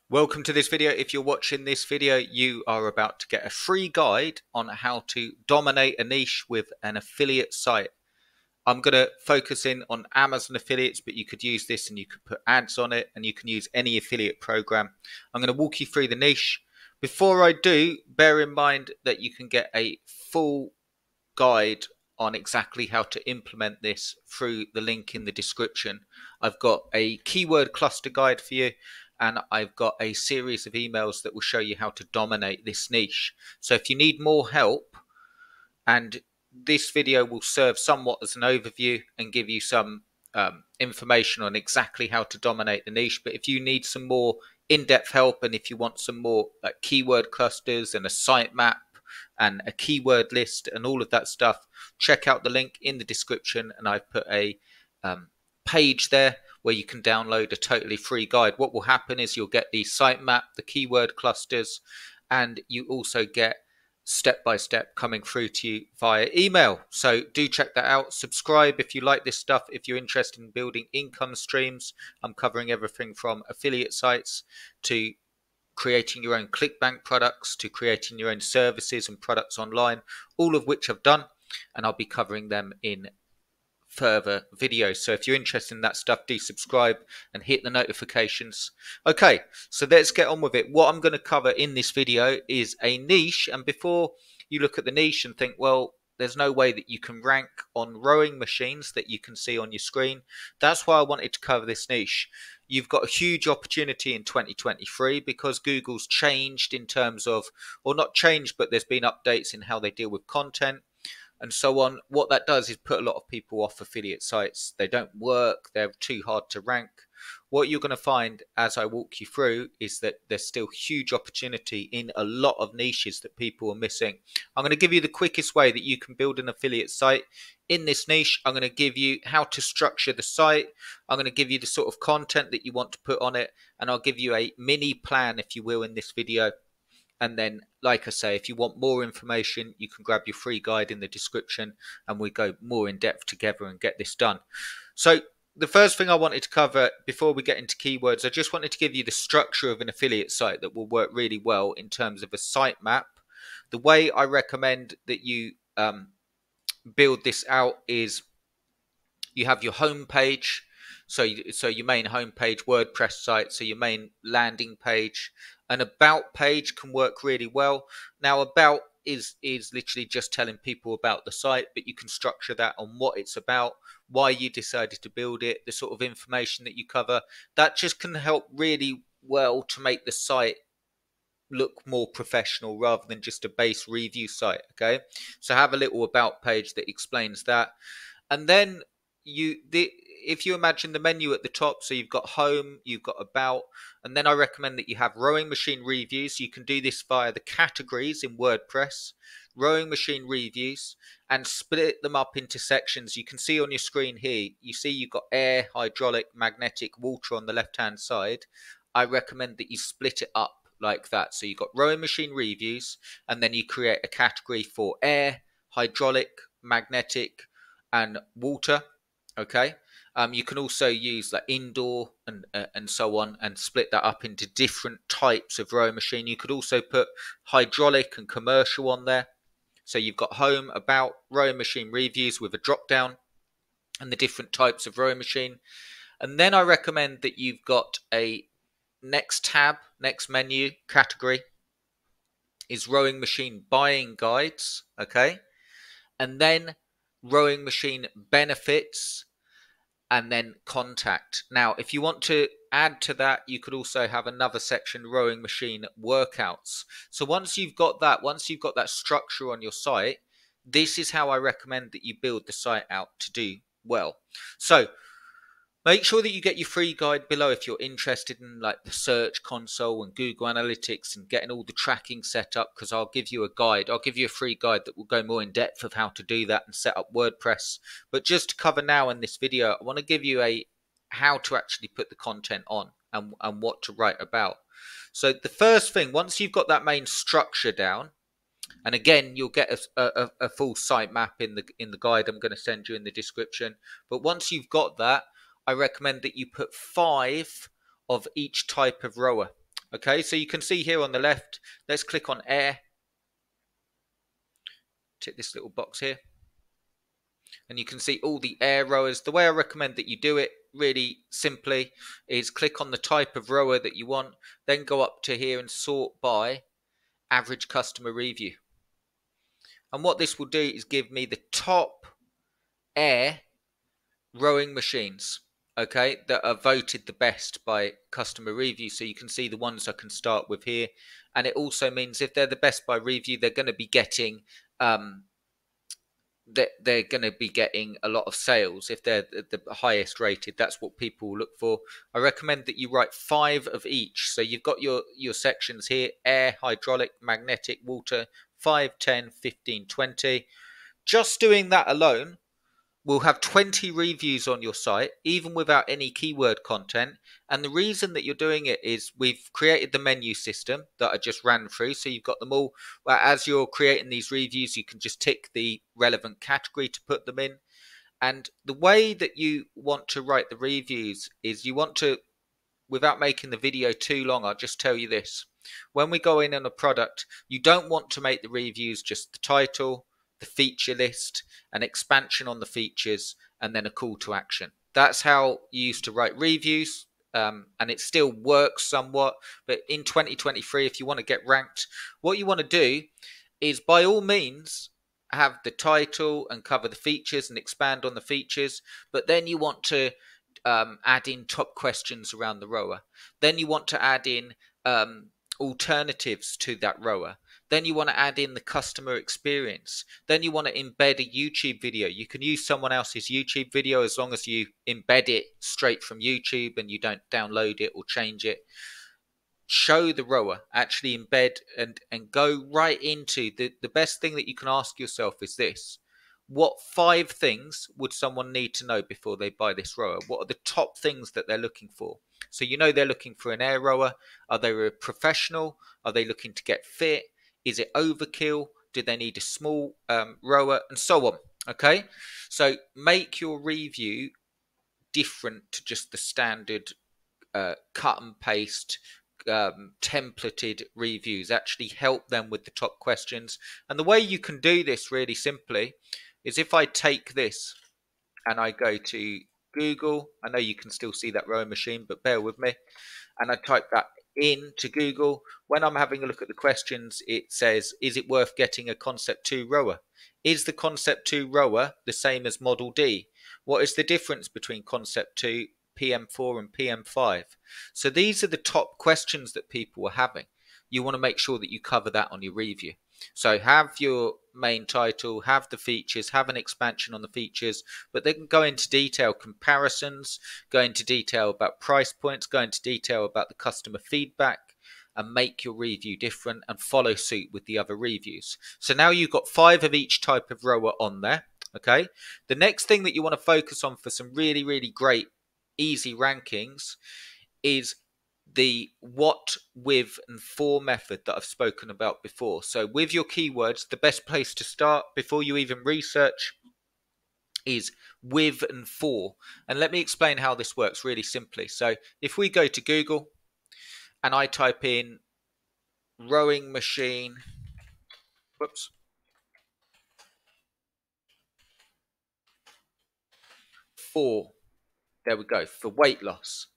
Welcome to this video. If you're watching this video, you are about to get a free guide on how to dominate a niche with an affiliate site. I'm going to focus in on Amazon affiliates, but you could use this and you could put ads on it and you can use any affiliate program. I'm going to walk you through the niche. Before I do, bear in mind that you can get a full guide on exactly how to implement this through the link in the description. I've got a keyword cluster guide for you, and I've got a series of emails that will show you how to dominate this niche. So if you need more help, and this video will serve somewhat as an overview and give you some information on exactly how to dominate the niche. But if you need some more in-depth help, and if you want some more keyword clusters and a sitemap and a keyword list and all of that stuff, check out the link in the description, and I've put a page there where you can download a totally free guide. What will happen is you'll get the sitemap, the keyword clusters, and you also get step-by-step coming through to you via email. So do check that out. Subscribe if you like this stuff. If you're interested in building income streams, I'm covering everything from affiliate sites to creating your own ClickBank products to creating your own services and products online, all of which I've done, and I'll be covering them in further videos. So if you're interested in that stuff, do subscribe and hit the notifications. Okay, so let's get on with it. What I'm going to cover in this video is a niche, and before you look at the niche and think, well, there's no way that you can rank on rowing machines that you can see on your screen, that's why I wanted to cover this niche. You've got a huge opportunity in 2023 because Google's changed in terms of, or not changed, but there's been updates in how they deal with content and so on. What that does is put a lot of people off affiliate sites. They don't work, they're too hard to rank. What you're going to find as I walk you through is that there's still huge opportunity in a lot of niches that people are missing. I'm going to give you the quickest way that you can build an affiliate site in this niche. I'm going to give you how to structure the site. I'm going to give you the sort of content that you want to put on it, and I'll give you a mini plan, if you will, in this video. And then, like I say, if you want more information, you can grab your free guide in the description and we go more in depth together and get this done. So the first thing I wanted to cover before we get into keywords, I just wanted to give you the structure of an affiliate site that will work really well in terms of a sitemap. The way I recommend that you build this out is you have your home page. So your main homepage, WordPress site, so your main landing page. An about page can work really well. Now, about is literally just telling people about the site, but you can structure that on what it's about, why you decided to build it, the sort of information that you cover. That just can help really well to make the site look more professional rather than just a base review site. Okay, so have a little about page that explains that, and then if you imagine the menu at the top, so you've got home, you've got about, and then I recommend that you have rowing machine reviews. You can do this via the categories in WordPress, rowing machine reviews, and split them up into sections. You can see on your screen here, you see you've got air, hydraulic, magnetic, water on the left hand side. I recommend that you split it up like that. So you've got rowing machine reviews, and then you create a category for air, hydraulic, magnetic, and water. Okay, you can also use like indoor and so on, and split that up into different types of rowing machine. You could also put hydraulic and commercial on there. So you've got home, about, rowing machine reviews with a drop down and the different types of rowing machine. And then I recommend that you've got a next tab, next menu category is rowing machine buying guides. Okay, and then rowing machine benefits, and then contact. Now, if you want to add to that, you could also have another section, rowing machine workouts. So once you've got that structure on your site, this is how I recommend that you build the site out to do well. So make sure that you get your free guide below if you're interested in like the search console and Google Analytics and getting all the tracking set up, because I'll give you a guide. I'll give you a free guide that will go more in depth of how to do that and set up WordPress. But just to cover now in this video, I want to give you a how to actually put the content on and what to write about. So the first thing, once you've got that main structure down, and again, you'll get a full sitemap in the guide I'm going to send you in the description. But once you've got that, I recommend that you put 5 of each type of rower. Okay, so you can see here on the left, let's click on air. Tick this little box here. And you can see all the air rowers. The way I recommend that you do it really simply is click on the type of rower that you want, then go up to here and sort by average customer review. And what this will do is give me the top air rowing machines, okay, that are voted the best by customer review. So you can see the ones I can start with here. And it also means if they're the best by review, they're going to be getting they're going to be getting a lot of sales. If they're the highest rated, that's what people look for. I recommend that you write 5 of each. So you've got your sections here: air, hydraulic, magnetic, water, 5, 10, 15, 20. Just doing that alone will have 20 reviews on your site, even without any keyword content. And the reason that you're doing it is we've created the menu system that I just ran through. So you've got them all. Well, as you're creating these reviews, you can just tick the relevant category to put them in. And the way that you want to write the reviews is you want to, without making the video too long, I'll just tell you this. When we go in on a product, you don't want to make the reviews just the title, the feature list, an expansion on the features, and then a call to action. That's how you used to write reviews, and it still works somewhat. But in 2023, if you want to get ranked, what you want to do is by all means have the title and cover the features and expand on the features, but then you want to add in top questions around the rower. Then you want to add in alternatives to that rower. Then you want to add in the customer experience. Then you want to embed a YouTube video. You can use someone else's YouTube video as long as you embed it straight from YouTube and you don't download it or change it. Show the rower, actually embed and go right into the best thing that you can ask yourself is this: what 5 things would someone need to know before they buy this rower? What are the top things that they're looking for? So you know they're looking for an air rower. Are they a professional? Are they looking to get fit? Is it overkill? Do they need a small rower? And so on. Okay, so make your review different to just the standard cut and paste templated reviews. Actually help them with the top questions. And the way you can do this really simply is if I take this and I go to Google. I know you can still see that rowing machine, but bear with me. And I type that into Google. When I'm having a look at the questions, it says, is it worth getting a Concept 2 rower? Is the Concept 2 rower the same as Model D? What is the difference between Concept 2, PM4 and PM5? So these are the top questions that people are having. You want to make sure that you cover that on your review. So have your main title, have the features, have an expansion on the features, but they can go into detail comparisons, go into detail about price points, go into detail about the customer feedback, and make your review different and follow suit with the other reviews. So now you've got 5 of each type of rower on there. Okay. The next thing that you want to focus on for some really, really great, easy rankings is the what, with, and for method that I've spoken about before. So with your keywords, the best place to start before you even research is with and for. And let me explain how this works really simply. So if we go to Google and I type in rowing machine, for, there we go, for weight loss,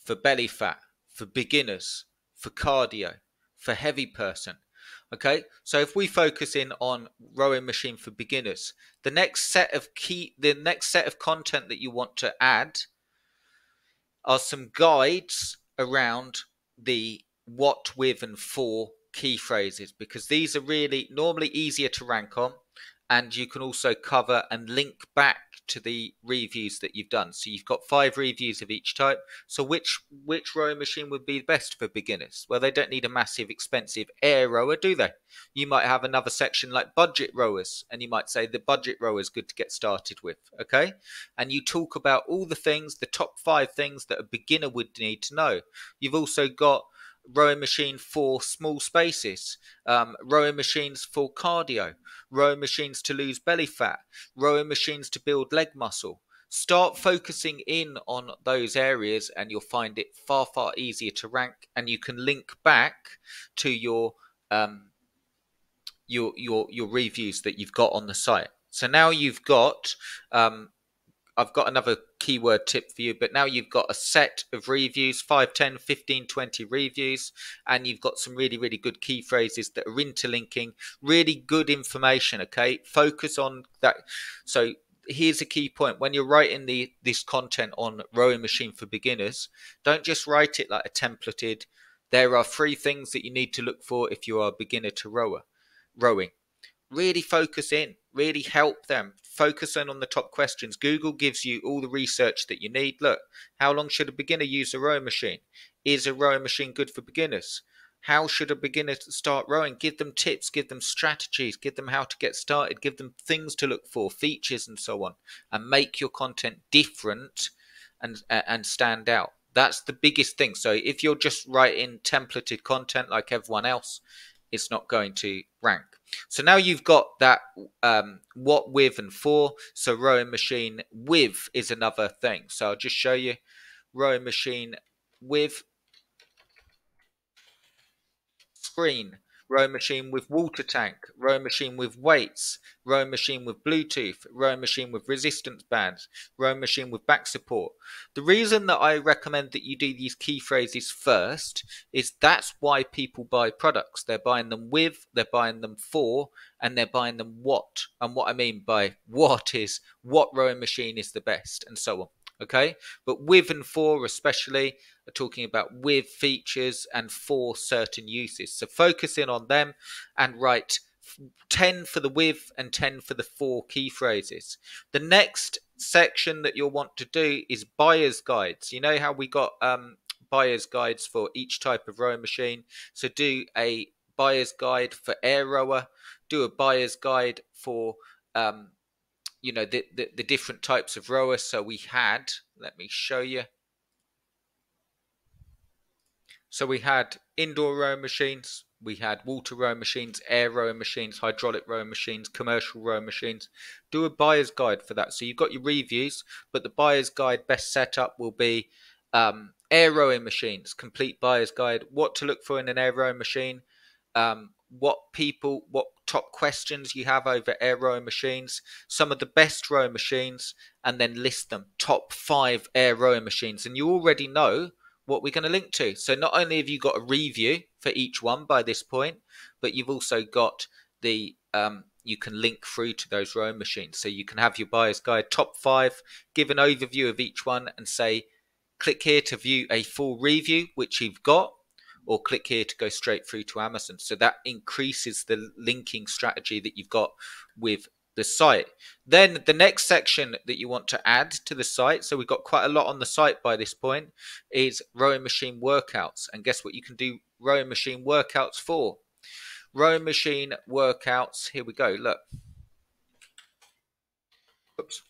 for belly fat, for beginners, for cardio, for heavy person. Okay, so if we focus in on rowing machine for beginners, the next set of content that you want to add are some guides around the what, with, and for key phrases, because these are really normally easier to rank on, and you can also cover and link back to the reviews that you've done. So you've got 5 reviews of each type. So which rowing machine would be best for beginners? Well, they don't need a massive expensive air rower, do they? You might have another section like budget rowers, and you might say the budget rower is good to get started with. Okay, and you talk about all the things, the top 5 things that a beginner would need to know. You've also got rowing machine for small spaces, rowing machines for cardio, rowing machines to lose belly fat, rowing machines to build leg muscle. Start focusing in on those areas and you'll find it far, far easier to rank, and you can link back to um, your reviews that you've got on the site. So now you've got I've got another keyword tip for you, but now you've got a set of reviews, 5, 10, 15, 20 reviews, and you've got some really, really good key phrases that are interlinking, really good information, okay? Focus on that. So here's a key point. When you're writing this content on Rowing Machine for Beginners, don't just write it like a templated. There are 3 things that you need to look for if you are a beginner to rowing. Really focus in, really help them. Focus in on the top questions. Google gives you all the research that you need. Look, how long should a beginner use a rowing machine? Is a rowing machine good for beginners? How should a beginner start rowing? Give them tips, give them strategies, give them how to get started, give them things to look for, features and so on, and make your content different and stand out. That's the biggest thing. So if you're just writing templated content like everyone else, it's not going to rank. So now you've got that what, with, and for. So rowing machine with is another thing. So I'll just show you rowing machine with screen, rowing machine with water tank, rowing machine with weights, rowing machine with Bluetooth, rowing machine with resistance bands, rowing machine with back support. The reason that I recommend that you do these key phrases first is that's why people buy products. They're buying them with, they're buying them for, and they're buying them what. And what I mean by what is what rowing machine is the best, and so on. Okay, but with and for especially are talking about with features and for certain uses. So focus in on them and write 10 for the with and 10 for the for key phrases. The next section that you'll want to do is buyer's guides. You know how we got buyer's guides for each type of rowing machine? So do a buyer's guide for air rower, do a buyer's guide for the different types of rowers. So we had, let me show you. So we had indoor rowing machines, we had water rowing machines, air rowing machines, hydraulic rowing machines, commercial rowing machines. Do a buyer's guide for that. So you've got your reviews, but the buyer's guide best setup will be air rowing machines, complete buyer's guide, what to look for in an air rowing machine, what top questions you have over air rowing machines, some of the best rowing machines, and then list them, top 5 air rowing machines. And you already know what we're going to link to. So not only have you got a review for each one by this point, but you've also got the you can link through to those rowing machines. So you can have your buyer's guide top 5, give an overview of each one and say, click here to view a full review, which you've got, or click here to go straight through to Amazon. So that increases the linking strategy that you've got with the site. Then the next section that you want to add to the site, so we've got quite a lot on the site by this point, is rowing machine workouts. And guess what you can do rowing machine workouts for? Rowing machine workouts, here we go, look. Oops.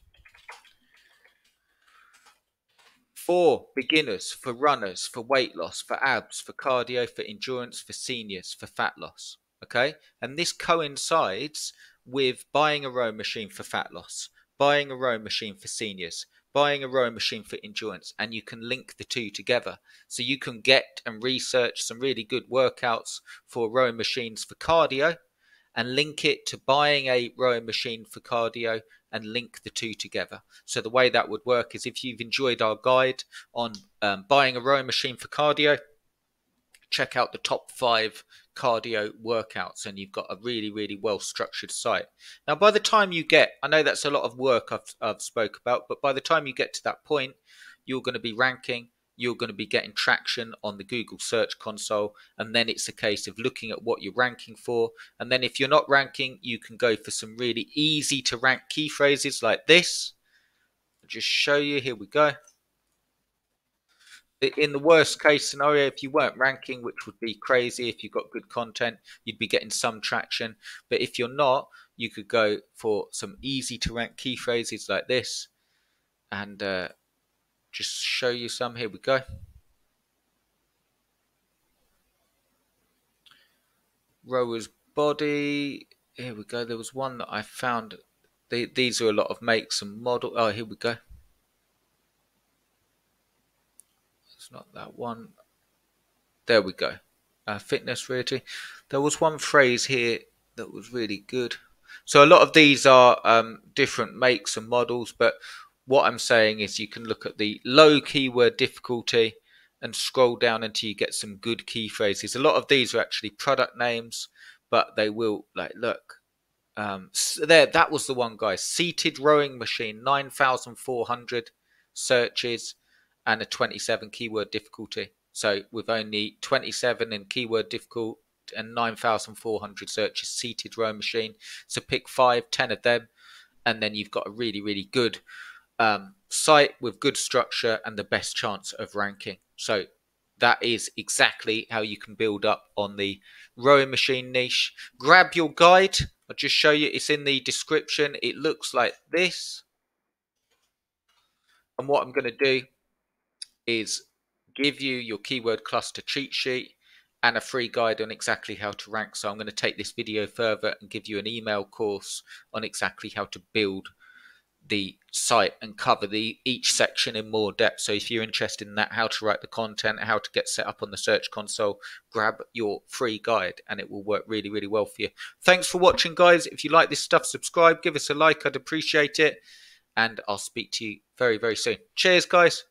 For beginners, for runners, for weight loss, for abs, for cardio, for endurance, for seniors, for fat loss. Okay, and this coincides with buying a rowing machine for fat loss, buying a rowing machine for seniors, buying a rowing machine for endurance, and you can link the two together. So you can get and research some really good workouts for rowing machines for cardio and link it to buying a rowing machine for cardio and link the two together. So the way that would work is if you've enjoyed our guide on buying a rowing machine for cardio, check out the top 5 cardio workouts and you've got a really, really well structured site. Now, by the time you get, I know that's a lot of work I've spoke about, but by the time you get to that point, you're going to be ranking, you're going to be getting traction on the Google Search Console, and then it's a case of looking at what you're ranking for. And then if you're not ranking, you can go for some really easy to rank key phrases like this. I'll just show you, here we go. In the worst case scenario, if you weren't ranking, which would be crazy, if you've got good content, you'd be getting some traction. But if you're not, you could go for some easy to rank key phrases like this and just show you some. Here we go. Rower's body. Here we go. There was one that I found. These are a lot of makes and model. Oh, here we go. not that one. There we go. Fitness rating. There was one phrase here that was really good. So a lot of these are different makes and models, but what I'm saying is you can look at the low keyword difficulty and scroll down until you get some good key phrases. A lot of these are actually product names, but they will, like, look, there, that was the one, guys. Seated rowing machine, 9,400 searches and a 27 keyword difficulty. So with only 27 in keyword difficult and 9,400 searches, seated rowing machine. So pick 5, 10 of them, and then you've got a really, really good site with good structure and the best chance of ranking. So that is exactly how you can build up on the rowing machine niche. Grab your guide. I'll just show you. It's in the description. It looks like this. And what I'm going to do is give you your keyword cluster cheat sheet and a free guide on exactly how to rank. So I'm going to take this video further and give you an email course on exactly how to build the site and cover each section in more depth. So if you're interested in that, how to write the content, how to get set up on the Search Console, grab your free guide and it will work really, really well for you. Thanks for watching, guys. If you like this stuff, subscribe, give us a like. I'd appreciate it. And I'll speak to you very, very soon. Cheers, guys.